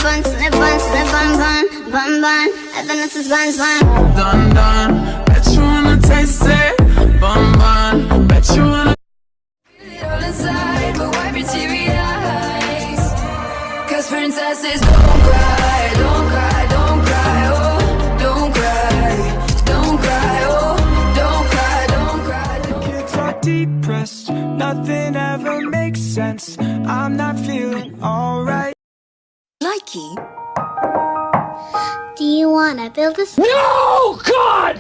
bun, slip bun, slip bun, bun, bun, bun. Evidence is buns, bun. Done, done. Bet you wanna taste it. Bun, bun. Bet you wanna. Feel it all inside, but wipe your teary eyes. 'Cause princesses don't cry, don't cry, don't cry, oh, don't cry, don't cry, oh, don't cry, don't cry, don't cry. Kids are depressed, nothing ever makes sense. I'm not feeling alright. Likee. Do you wanna build a No, God!